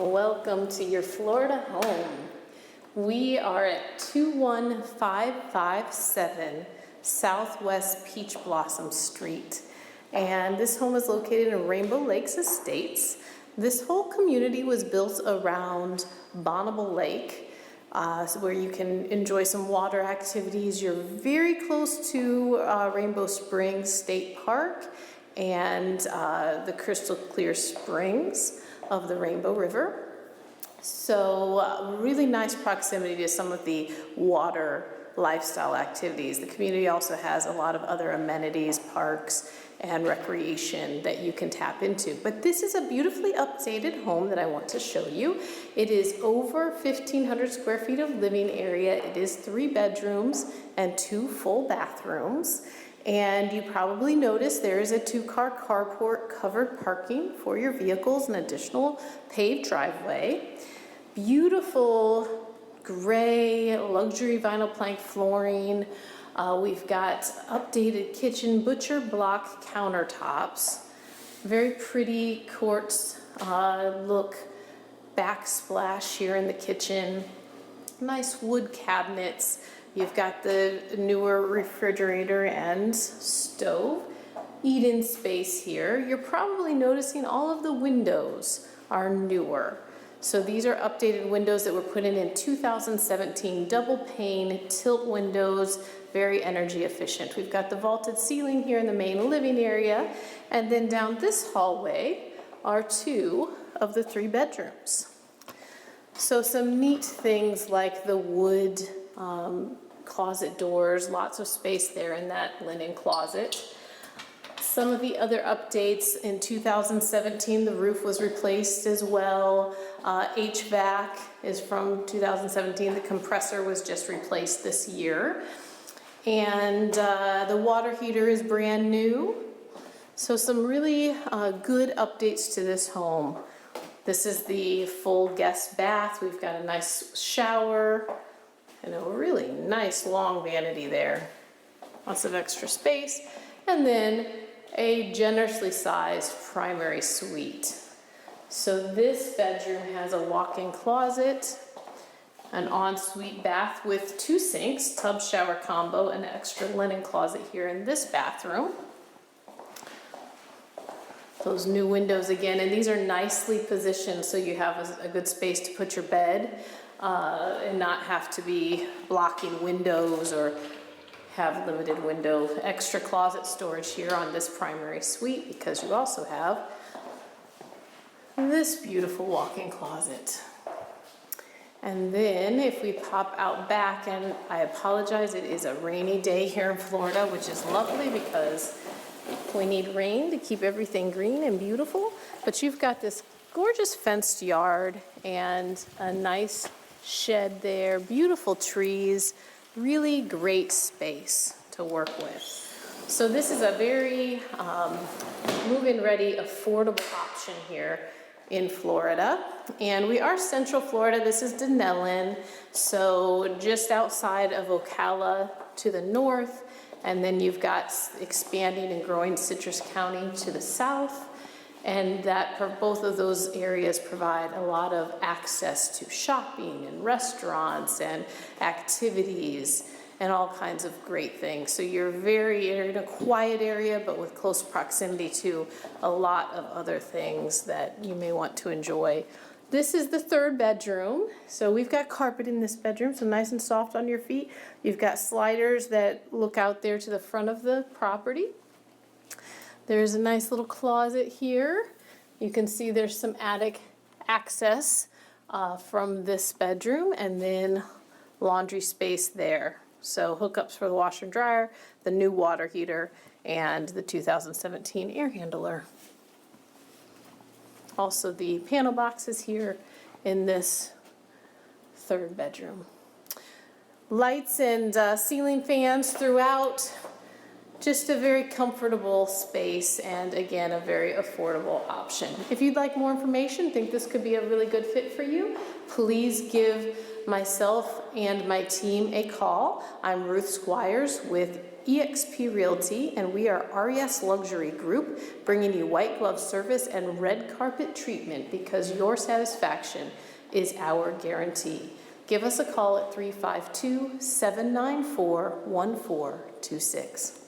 Welcome to your Florida home. We are at 21557 Southwest Peach Blossom Street. And this home is located in Rainbow Lakes Estates. This whole community was built around Bonneville Lake, where you can enjoy some water activities. You're very close to Rainbow Springs State Park and the crystal clear springs of the Rainbow River. So really nice proximity to some of the water lifestyle activities. The community also has a lot of other amenities, parks, and recreation that you can tap into. But this is a beautifully updated home that I want to show you. It is over 1,500 square feet of living area. It is 3 bedrooms and 2 full bathrooms. And you probably noticed there is a 2-car carport, covered parking for your vehicles, an additional paved driveway. Beautiful gray luxury vinyl plank flooring. We've got updated kitchen butcher block countertops. Very pretty quartz look backsplash here in the kitchen. Nice wood cabinets. You've got the newer refrigerator and stove. Eat-in space here. You're probably noticing all of the windows are newer. So these are updated windows that were put in 2017, double pane, tilt windows, very energy efficient. We've got the vaulted ceiling here in the main living area. And then down this hallway are 2 of the 3 bedrooms. So some neat things like the wood closet doors, lots of space there in that linen closet. Some of the other updates in 2017, the roof was replaced as well. HVAC is from 2017. The compressor was just replaced this year. And the water heater is brand new. So some really good updates to this home. This is the full guest bath. We've got a nice shower and a really nice long vanity there. Lots of extra space. And then a generously sized primary suite. So this bedroom has a walk-in closet, an ensuite bath with 2 sinks, tub shower combo, and an extra linen closet here in this bathroom. Those new windows again, and these are nicely positioned so you have a good space to put your bed and not have to be blocking windows or have limited window. Extra closet storage here on this primary suite because you also have this beautiful walk-in closet. And then if we pop out back, and I apologize, it is a rainy day here in Florida, which is lovely because we need rain to keep everything green and beautiful. But you've got this gorgeous fenced yard and a nice shed there, beautiful trees, really great space to work with. So this is a very move-in ready, affordable option here in Florida. And we are Central Florida. This is Dunnellon, so just outside of Ocala to the north. And then you've got expanding and growing Citrus County to the south. And that both of those areas provide a lot of access to shopping and restaurants and activities and all kinds of great things. So you're in a quiet area, but with close proximity to a lot of other things that you may want to enjoy. This is the 3rd bedroom. So we've got carpet in this bedroom, so nice and soft on your feet. You've got sliders that look out there to the front of the property. There's a nice little closet here. You can see there's some attic access from this bedroom, and then laundry space there. So hookups for the washer and dryer, the new water heater, and the 2017 air handler. Also the panel boxes here in this 3rd bedroom. Lights and ceiling fans throughout. just a very comfortable space, and again, a very affordable option. If you'd like more information, think this could be a really good fit for you, please give myself and my team a call. I'm Ruth Squires with eXp Realty, and we are RES Luxury Group, bringing you white glove service and red carpet treatment because your satisfaction is our guarantee. Give us a call at 352-794-1426.